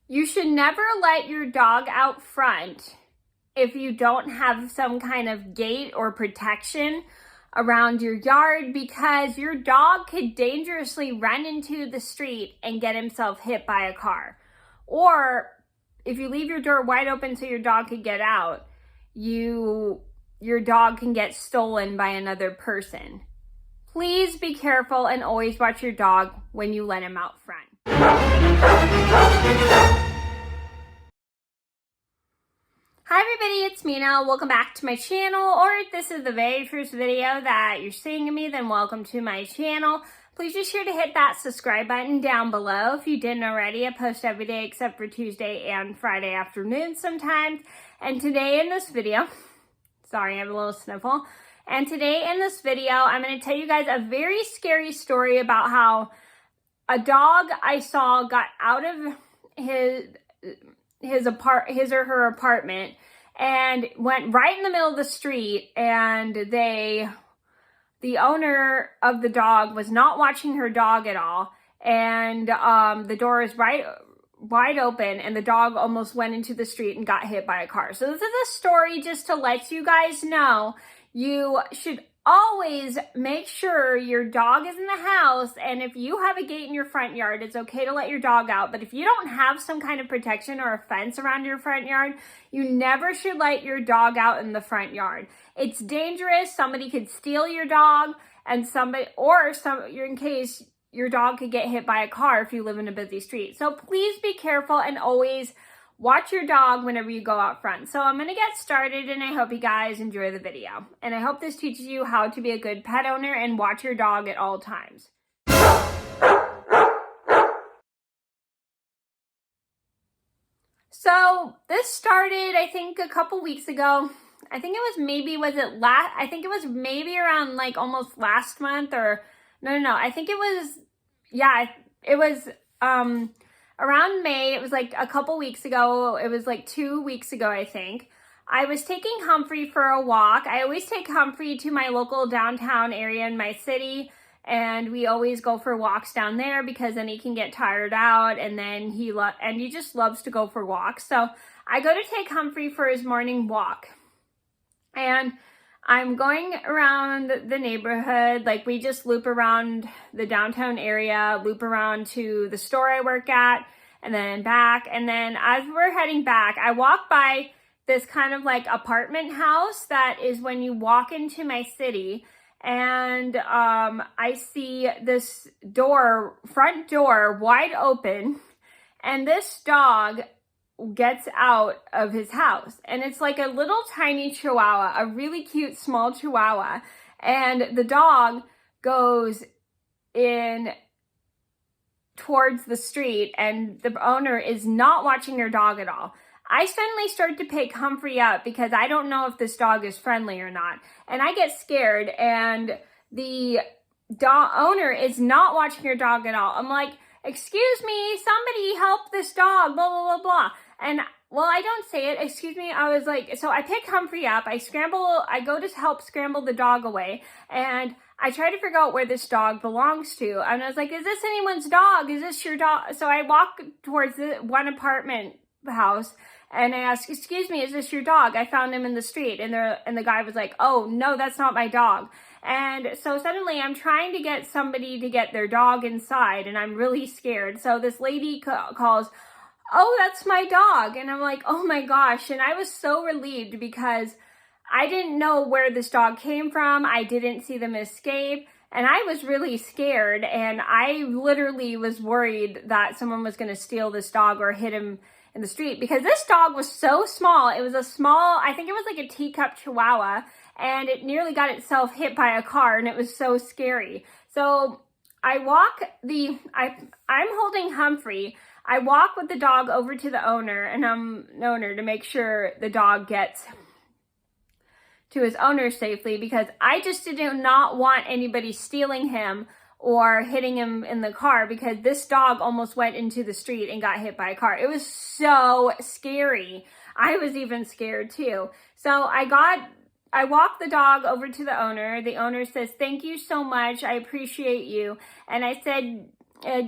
You should never let your dog out front if you don't have some kind of gate or protection around your yard, because your dog could dangerously run into the street and get himself hit by a car. Or if you leave your door wide open so your dog could get out, your dog can get stolen by another person. Please be careful and always watch your dog when you let him out front. Hi everybody, it's Mena. Welcome back to my channel, or if this is the very first video that you're seeing of me, then welcome to my channel. Please be sure to hit that subscribe button down below if you didn't already. I post every day except for Tuesday and Friday afternoons sometimes. And today in this video, sorry, I have a little sniffle. And today in this video, I'm going to tell you guys a very scary story about how a dog I saw got out of his or her apartment and went right in the middle of the street, and the owner of the dog was not watching her dog at all, and the door is wide open, and the dog almost went into the street and got hit by a car. So this is a story just to let you guys know you should always make sure your dog is in the house, and if you have a gate in your front yard, it's okay to let your dog out. But if you don't have some kind of protection or a fence around your front yard, you never should let your dog out in the front yard. It's dangerous. Somebody could steal your dog, and in case your dog could get hit by a car if you live in a busy street. So please be careful and always watch your dog whenever you go out front. So I'm going to get started, and I hope you guys enjoy the video. And I hope this teaches you how to be a good pet owner and watch your dog at all times. So this started, I think, a couple weeks ago. I think it was maybe around like almost last month, or no. I think it was, around May. It was like a couple weeks ago. It was like 2 weeks ago, I think. I was taking Humphrey for a walk. I always take Humphrey to my local downtown area in my city, and we always go for walks down there because then he can get tired out, and then he just loves to go for walks. So I go to take Humphrey for his morning walk, and I'm going around the neighborhood. Like, we just loop around the downtown area, loop around to the store I work at, and then back. And then as we're heading back, I walk by this kind of like apartment house that is when you walk into my city. And I see this front door wide open, and this dog gets out of his house, and it's like a little tiny chihuahua, a really cute small chihuahua, and the dog goes in towards the street, and the owner is not watching her dog at all. I suddenly start to pick Humphrey up because I don't know if this dog is friendly or not, and I get scared, and the dog owner is not watching her dog at all. I'm like, excuse me, somebody help this dog, blah, blah, blah, blah. And, well, I don't say it, excuse me. I was like, so I pick Humphrey up, I go to help scramble the dog away, and I try to figure out where this dog belongs to. And I was like, is this anyone's dog? Is this your dog? So I walk towards the one apartment house, and I ask, excuse me, is this your dog? I found him in the street. And the guy was like, oh, no, that's not my dog. And so suddenly I'm trying to get somebody to get their dog inside, and I'm really scared. So this lady calls, oh, that's my dog. And I'm like, oh my gosh. And I was so relieved because I didn't know where this dog came from. I didn't see them escape. And I was really scared. And I literally was worried that someone was going to steal this dog or hit him in the street, because this dog was so small. It was I think it was like a teacup chihuahua, and it nearly got itself hit by a car, and it was so scary. So I'm holding Humphrey. I walk with the dog over to the owner to make sure the dog gets to his owner safely, because I just did not want anybody stealing him or hitting him in the car, because this dog almost went into the street and got hit by a car. It was so scary. I was even scared too. So I walked the dog over to the owner. The owner says, thank you so much. I appreciate you. And I said,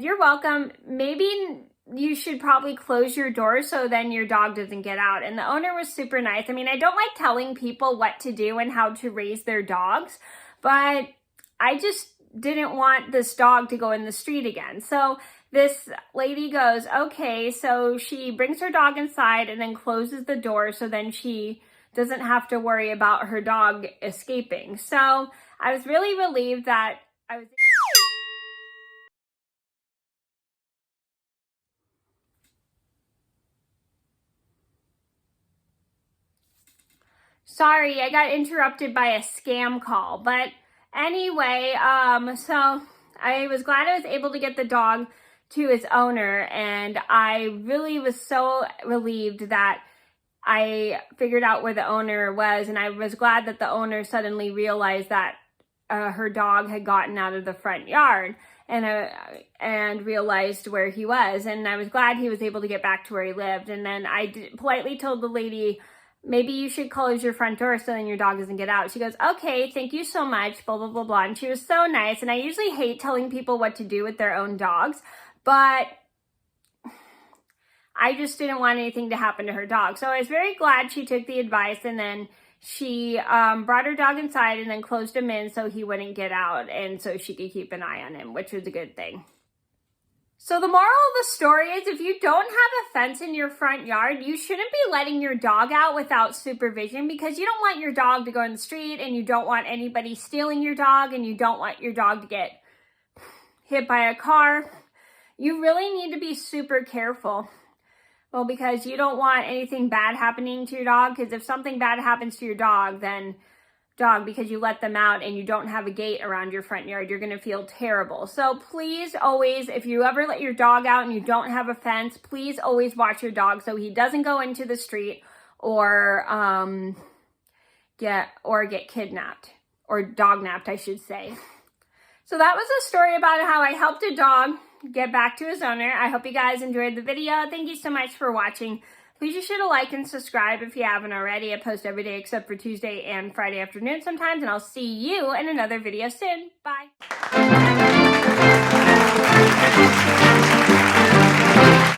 you're welcome. Maybe you should probably close your door so then your dog doesn't get out. And the owner was super nice. I mean, I don't like telling people what to do and how to raise their dogs, but I just didn't want this dog to go in the street again. So this lady goes, okay, so she brings her dog inside and then closes the door so then she doesn't have to worry about her dog escaping. So I was really relieved that I was... Sorry, I got interrupted by a scam call. But anyway, so I was glad I was able to get the dog to its owner, and I really was so relieved that I figured out where the owner was, and I was glad that the owner suddenly realized that her dog had gotten out of the front yard and realized where he was, and I was glad he was able to get back to where he lived. And then I politely told the lady, maybe you should close your front door so then your dog doesn't get out. She goes, okay, thank you so much, blah, blah, blah, blah. And she was so nice. And I usually hate telling people what to do with their own dogs, but I just didn't want anything to happen to her dog. So I was very glad she took the advice, and then she brought her dog inside and then closed him in so he wouldn't get out, and so she could keep an eye on him, which was a good thing. So the moral of the story is, if you don't have a fence in your front yard, you shouldn't be letting your dog out without supervision, because you don't want your dog to go in the street, and you don't want anybody stealing your dog, and you don't want your dog to get hit by a car. You really need to be super careful. Well, because you don't want anything bad happening to your dog, because if something bad happens to your dog, then because you let them out and you don't have a gate around your front yard, you're going to feel terrible. So please always, if you ever let your dog out and you don't have a fence, please always watch your dog so he doesn't go into the street or get kidnapped, or dog napped, I should say. So that was a story about how I helped a dog get back to his owner. I hope you guys enjoyed the video. Thank you so much for watching. Please be sure to like and subscribe if you haven't already. I post every day except for Tuesday and Friday afternoon sometimes, and I'll see you in another video soon. Bye.